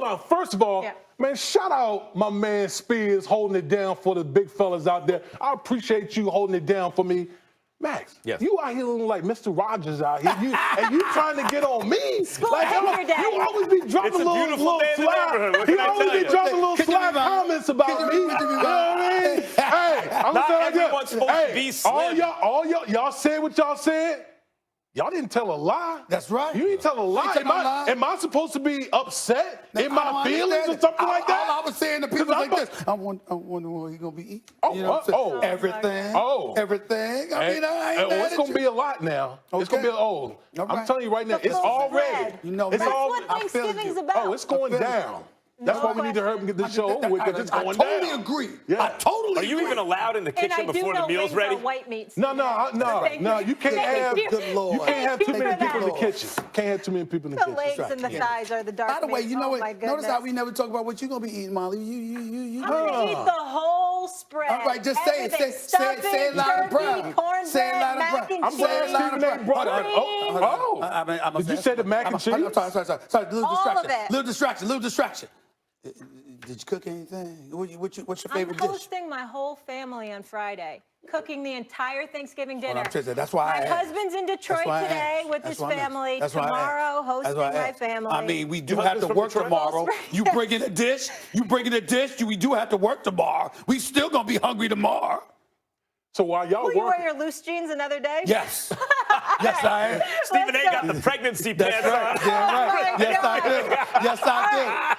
on. First of all, man, shout out my man Spears holding it down for the big fellas out there. I appreciate you holding it down for me. Max, you out here looking like Mr. Rogers out here, and you trying to get on me? Like, you always be dropping little sly. You always be dropping little sly comments about me. You know what I mean? Hey, I'm gonna say like this. Hey, y'all said what y'all said. Y'all didn't tell a lie. That's right. You didn't tell a lie. Am I supposed to be upset in my feelings or something like that? All I was saying to people like this. I wonder what he's going to be eating. Everything. Everything. I mean, I ain't mad it's going to be a lot now. It's going to be I'm telling you right now, it's already. That's what Thanksgiving's about. Oh, it's going down. That's why we need to hurry and get this show over with, because it's going down. I totally agree. I totally agree. Are you even allowed in the kitchen before the meal's ready? White meats. No. You can't have too many people in the kitchen. Can't have too many people in the kitchen. The legs and the thighs are the dark meat. By the way, you know what? Notice how we never talk about what you're going to be eating, Molly. I'm going to eat the whole spread. All right, just say it. Say it loud and proud. Say it loud and proud. I'm glad Stephen A. brought it up. Did you say the mac and cheese? Sorry. Little distraction. Did you cook anything? What's your favorite dish? I'm hosting my whole family on Friday, cooking the entire Thanksgiving dinner. That's why my husband's in Detroit today with his family. Tomorrow, hosting my family. I mean, we do have to work tomorrow. You bringing a dish. We do have to work tomorrow. We still gonna be hungry tomorrow. So while y'all you wear your loose jeans another day? Yes. Yes, I am. Stephen A. got the pregnancy pants on. Right. Yes, I do.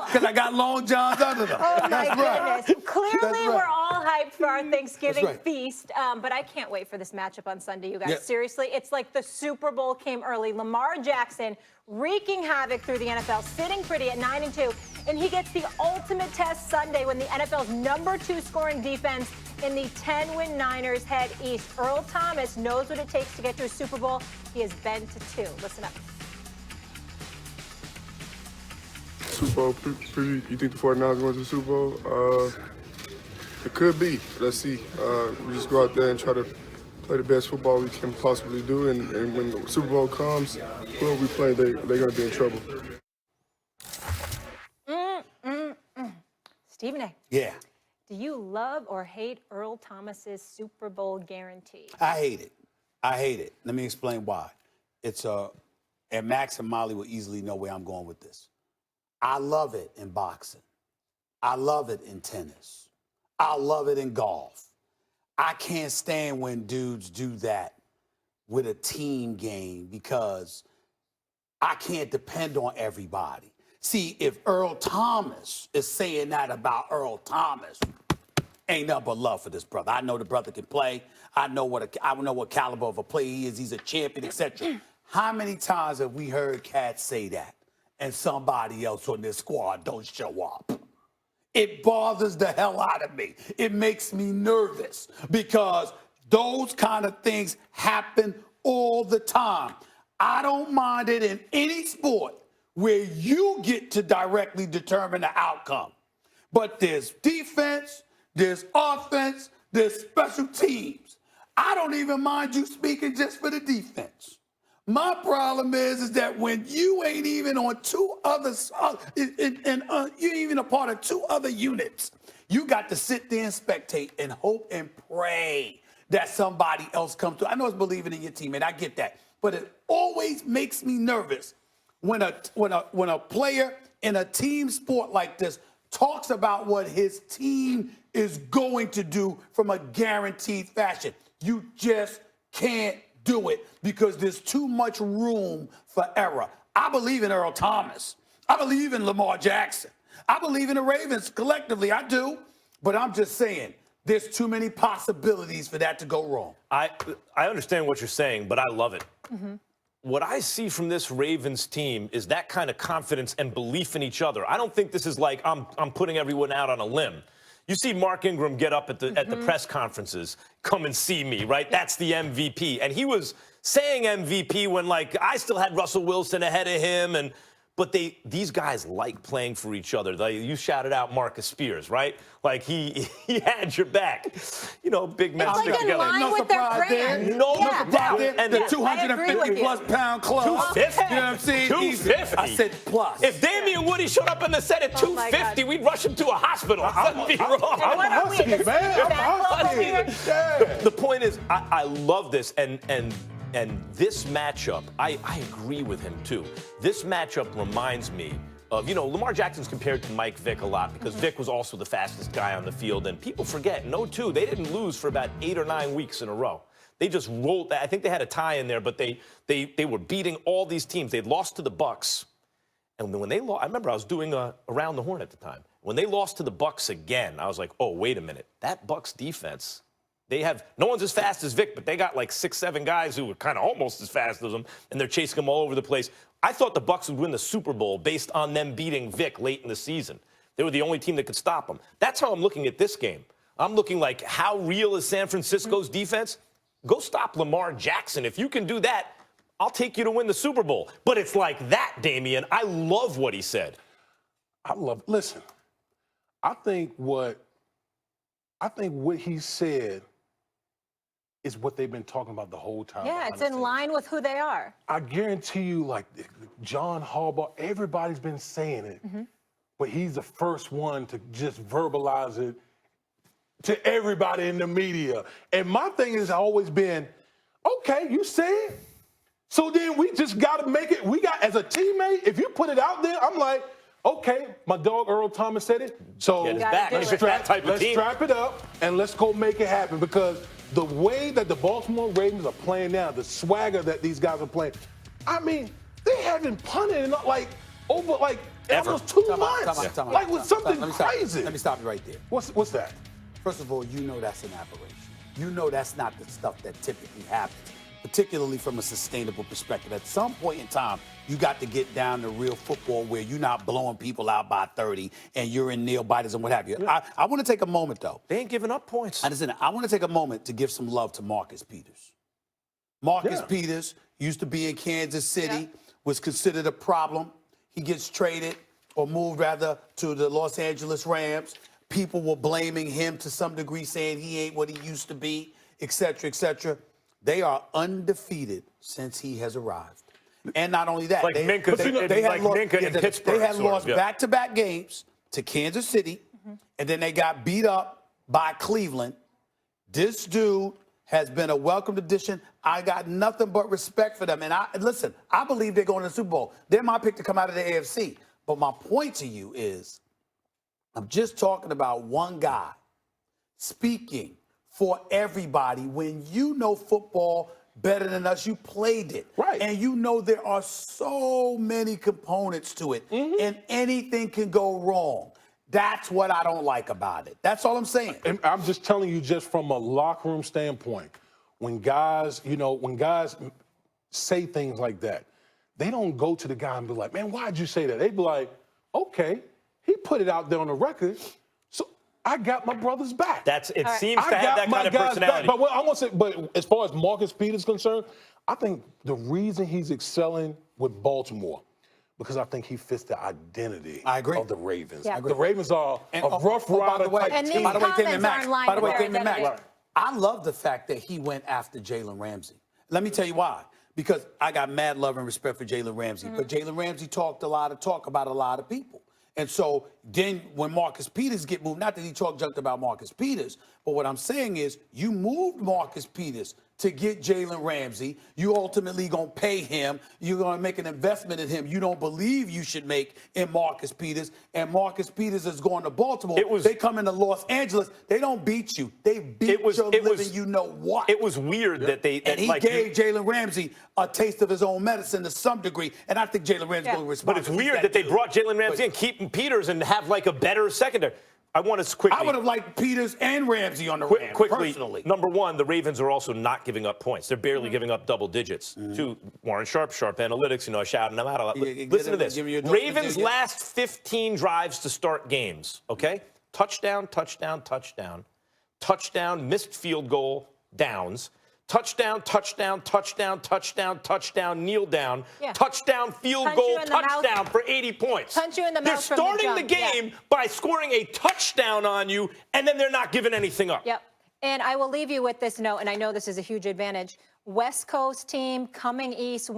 Because I got long johns under them. Oh, my goodness. Clearly, we're all hyped for our Thanksgiving feast. But I can't wait for this matchup on Sunday, you guys. Seriously, it's like the Super Bowl came early. Lamar Jackson wreaking havoc through the NFL, sitting pretty at 9-2. And he gets the ultimate test Sunday when the NFL's #2 scoring defense in the 10-win Niners head east. Earl Thomas knows what it takes to get to a Super Bowl. He has been to 2. Listen up. Super Bowl, you think the 49ers going to the Super Bowl? It could be. Let's see. We just go out there and try to play the best football we can possibly do. And when the Super Bowl comes, whoever we play, they're going to be in trouble. Stephen A. Yeah. Do you love or hate Earl Thomas's Super Bowl guarantee? I hate it. Let me explain why. And Max and Molly will easily know where I'm going with this. I love it in boxing. I love it in tennis. I love it in golf. I can't stand when dudes do that with a team game because I can't depend on everybody. See, if Earl Thomas is saying that about Earl Thomas, ain't nothing but love for this brother. I know the brother can play. I know what caliber of a player he is. He's a champion, etc. How many times have we heard cats say that and somebody else on this squad don't show up? It bothers the hell out of me. It makes me nervous because those kind of things happen all the time. I don't mind it in any sport where you get to directly determine the outcome. But there's defense, there's offense, there's special teams. I don't even mind you speaking just for the defense. My problem is that when you ain't even on you ain't even a part of 2 other units, you got to sit there and spectate and hope and pray that somebody else comes through. I know it's believing in your team, and I get that. But it always makes me nervous when a player in a team sport like this talks about what his team is going to do from a guaranteed fashion. You just can't do it because there's too much room for error. I believe in Earl Thomas. I believe in Lamar Jackson. I believe in the Ravens collectively. I do. But I'm just saying, there's too many possibilities for that to go wrong. I understand what you're saying, but I love it. Mm-hmm. What I see from this Ravens team is that kind of confidence and belief in each other. I don't think this is like I'm putting everyone out on a limb. You see Mark Ingram get up at the press conferences, come and see me, right? That's the MVP. And he was saying MVP when, like, I still had Russell Wilson ahead of him. but these guys like playing for each other. You shouted out Marcus Spears, right? Like he had your back. You know, big men It's stick like in together. line with their brand. No Yeah. And the I agree with 250 you. plus pound club. 250. You know what I'm saying? 250. I said plus. If Damian Woody showed up in the set at Oh my 250, God. we'd rush him to a hospital. Something be wrong. And what are we, husky, the man. I'm back club husky. here? Yeah. The point is, I love this, and this matchup, I agree with him too. This matchup reminds me of, you know, Lamar Jackson's compared to Mike Vick a lot because Vick was also the fastest guy on the field, and people forget, in 02, they didn't lose for about 8 or 9 weeks in a row. They just rolled. I think they had a tie in there, but they were beating all these teams. They'd lost to the Bucks, and when they lost, I remember I was doing Around the Horn at the time. When they lost to the Bucks again, I was like, oh, wait a minute, that Bucks defense. They have, no one's as fast as Vic, but they got like 6, 7 guys who were kind of almost as fast as him, and they're chasing them all over the place. I thought the Bucks would win the Super Bowl based on them beating Vic late in the season. They were the only team that could stop them. That's how I'm looking at this game. I'm looking like, how real is San Francisco's defense? Go stop Lamar Jackson. If you can do that, I'll take you to win the Super Bowl. But it's like that, Damian. I love what he said. Listen, I think what he said is what they've been talking about the whole time. Yeah, it's in line with who they are. I guarantee you, like John Harbaugh, everybody's been saying it, but he's the first one to just verbalize it to everybody in the media. And my thing has always been, okay, you say it, so then we just got to make it. We got, as a teammate, if you put it out there, I'm like, okay, my dog Earl Thomas said it, so let's strap it up and let's go make it happen, because the way that the Baltimore Ravens are playing now, the swagger that these guys are playing, I mean, they haven't punted in over almost 2 months. Like with something crazy. Let me stop you right there. What's that? First of all, you know that's an aberration. You know that's not the stuff that typically happens, particularly from a sustainable perspective. At some point in time, you got to get down to real football where you're not blowing people out by 30 and you're in nail biters and what have you. Yeah. I want to take a moment, though. They ain't giving up points. I want to take a moment to give some love to Marcus Peters. Marcus Peters used to be in Kansas City, was considered a problem. He gets traded, or moved rather, to the Los Angeles Rams. People were blaming him to some degree, saying he ain't what he used to be, et cetera, et cetera. They are undefeated since he has arrived. And not only that, they had lost back-to-back games to Kansas City, and then they got beat up by Cleveland. This dude has been a welcomed addition. I got nothing but respect for them. And listen, I believe they're going to the Super Bowl. They're my pick to come out of the AFC. But my point to you is, I'm just talking about one guy speaking for everybody. When you know football better than us, you played it. Right. And you know there are so many components to it, and anything can go wrong. That's what I don't like about it. That's all I'm saying. And I'm just telling you, just from a locker room standpoint, when guys say things like that, they don't go to the guy and be like, man, why'd you say that? They be like, okay, he put it out there on the record, so I got my brother's back. It seems to have that kind of personality. But what I want to say, but as far as Marcus Peters is concerned, I think the reason he's excelling with Baltimore, because I think he fits the identity of the Ravens. Yeah. The Ravens are a rough rider type team. By the way, Damian Max. I love the fact that he went after Jalen Ramsey. Let me tell you why. Because I got mad love and respect for Jalen Ramsey. But Jalen Ramsey talked a lot of talk about a lot of people. And so then when Marcus Peters get moved, not that he talked junk about Marcus Peters, but what I'm saying is you moved Marcus Peters to get Jalen Ramsey. You ultimately going to pay him. You're going to make an investment in him you don't believe you should make in Marcus Peters. And Marcus Peters is going to Baltimore. They come into Los Angeles. They don't beat you. They beat your living you know what. It was weird that they... And he gave Jalen Ramsey a taste of his own medicine to some degree. And I think Jalen Ramsey will respond. But it's weird that they brought Jalen Ramsey and keep Peters and have like a better secondary. I want to quickly... I would have liked Peters and Ramsey on the Rams, personally. Number one, the Ravens are also not giving up points. They're barely giving up double digits. To Warren Sharp analytics, I shouted them out a lot. Listen to this. Ravens' last 15 drives to start games, okay? Touchdown, touchdown, touchdown. Touchdown, missed field goal, downs. touchdown, touchdown, touchdown, touchdown, touchdown, kneel down, Yeah. touchdown, field Punch goal, you in the mouth. touchdown for 80 points. Punch you in the They're mouth from the starting the jump, yeah. game by scoring a touchdown on you, and then they're not giving anything up. Yep. And I will leave you with this note, and I know this is a huge advantage. West Coast team coming east,